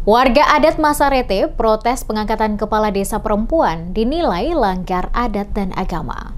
Warga adat Masarete protes pengangkatan kepala desa perempuan dinilai langgar adat dan agama.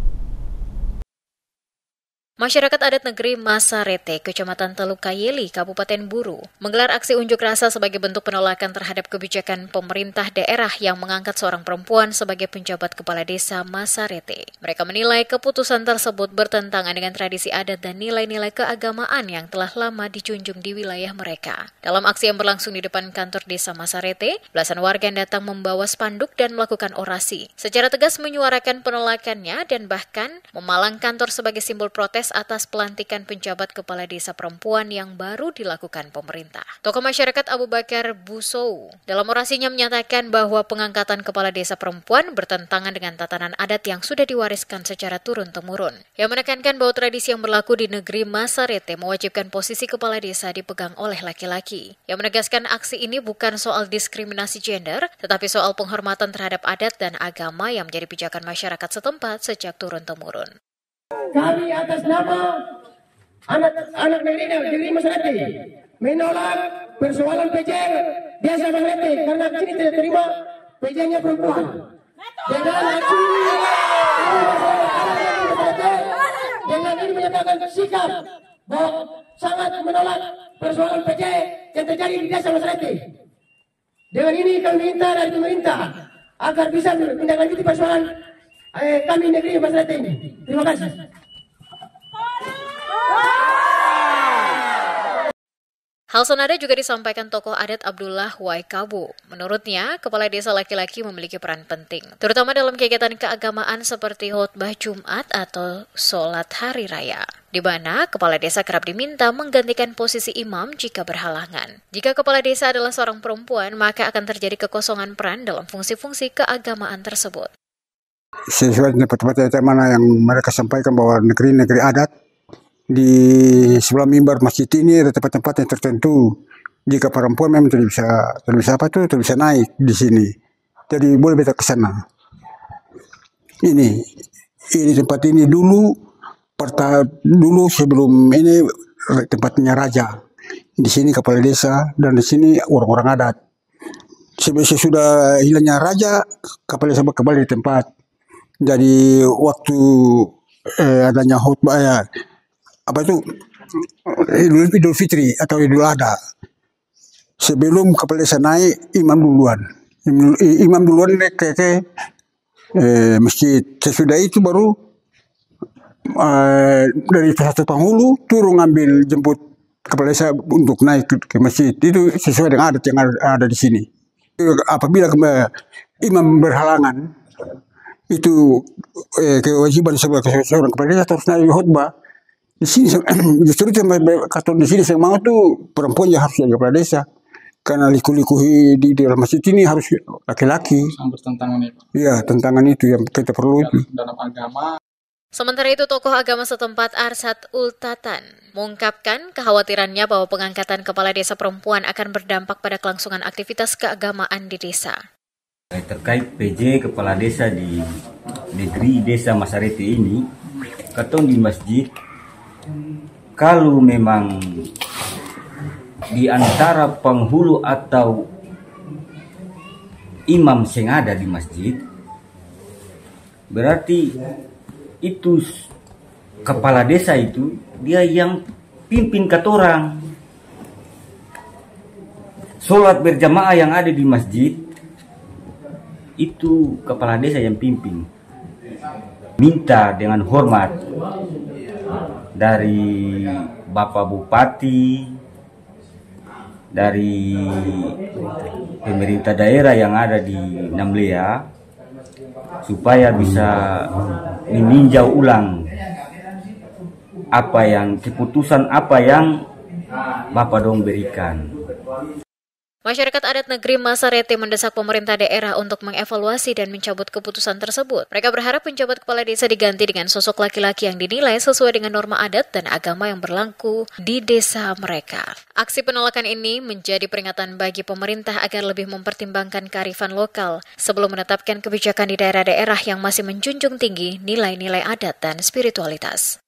Masyarakat adat negeri Masarete, Kecamatan Teluk Kayeli, Kabupaten Buru, menggelar aksi unjuk rasa sebagai bentuk penolakan terhadap kebijakan pemerintah daerah yang mengangkat seorang perempuan sebagai penjabat kepala desa Masarete. Mereka menilai keputusan tersebut bertentangan dengan tradisi adat dan nilai-nilai keagamaan yang telah lama dijunjung di wilayah mereka. Dalam aksi yang berlangsung di depan kantor desa Masarete, belasan warga yang datang membawa spanduk dan melakukan orasi. Secara tegas menyuarakan penolakannya dan bahkan memalang kantor sebagai simbol protes atas pelantikan penjabat kepala desa perempuan yang baru dilakukan pemerintah. Tokoh masyarakat Abu Bakar Busou dalam orasinya menyatakan bahwa pengangkatan kepala desa perempuan bertentangan dengan tatanan adat yang sudah diwariskan secara turun-temurun. Yang menekankan bahwa tradisi yang berlaku di negeri Masarete mewajibkan posisi kepala desa dipegang oleh laki-laki. Yang menegaskan aksi ini bukan soal diskriminasi gender, tetapi soal penghormatan terhadap adat dan agama yang menjadi pijakan masyarakat setempat sejak turun-temurun. Kami atas nama anak negeri Masarete menolak persoalan PJ desa Masarete karena kami tidak terima PJ-nya perempuan. Dengan ini menyatakan sikap bahwa sangat menolak persoalan PJ yang terjadi di desa Masarete. Dengan ini kami minta dari pemerintah agar bisa menindaklanjuti persoalan kami negeri Masarete ini. Terima kasih. Hal senada juga disampaikan tokoh adat Abdullah Waikabu. Menurutnya, kepala desa laki-laki memiliki peran penting, terutama dalam kegiatan keagamaan seperti khotbah Jumat atau sholat hari raya, di mana kepala desa kerap diminta menggantikan posisi imam jika berhalangan. Jika kepala desa adalah seorang perempuan, maka akan terjadi kekosongan peran dalam fungsi-fungsi keagamaan tersebut. Sesuai dengan tempat-tempat mana yang mereka sampaikan bahwa negeri-negeri adat di sebelah mimbar masjid ini ada tempat-tempat yang tertentu. Jika perempuan memang tidak bisa naik di sini. Jadi boleh kita ke sana. Ini tempat ini dulu sebelum ini tempatnya raja. Di sini kepala desa dan di sini orang-orang adat. Sesudah hilangnya raja, kepala desa kembali di tempat. Jadi waktu adanya khutbah Idul Fitri atau Idul Adha, sebelum kepala desa naik, imam duluan ke masjid. Sesudah itu baru dari satu penghulu turun ngambil jemput kepala desa untuk naik ke masjid. Itu sesuai dengan adat yang ada di sini. Apabila imam berhalangan, itu kewajiban seorang kepala desa harus naik khutbah. Di sini justru kata di sini saya mau tuh perempuan yang harus jadi kepala desa, karena liku-liku di dalam masjid ini harus laki-laki. Tantangan itu. Iya, tantangan itu yang kita perlu itu. Dalam agama. Sementara itu, tokoh agama setempat Arsat Ultatan mengungkapkan kekhawatirannya bahwa pengangkatan kepala desa perempuan akan berdampak pada kelangsungan aktivitas keagamaan di desa. Terkait PJ kepala desa di negeri desa Masarete ini, ketong di masjid, kalau memang di antara penghulu atau imam yang ada di masjid, berarti itu kepala desa itu dia yang pimpin katorang. Sholat berjamaah yang ada di masjid itu kepala desa yang pimpin. Minta dengan hormat dari Bapak Bupati, dari pemerintah daerah yang ada di Namlea, supaya bisa meninjau ulang keputusan apa yang Bapak dong berikan. Masyarakat adat negeri Masarete mendesak pemerintah daerah untuk mengevaluasi dan mencabut keputusan tersebut. Mereka berharap penjabat kepala desa diganti dengan sosok laki-laki yang dinilai sesuai dengan norma adat dan agama yang berlaku di desa mereka. Aksi penolakan ini menjadi peringatan bagi pemerintah agar lebih mempertimbangkan kearifan lokal sebelum menetapkan kebijakan di daerah-daerah yang masih menjunjung tinggi nilai-nilai adat dan spiritualitas.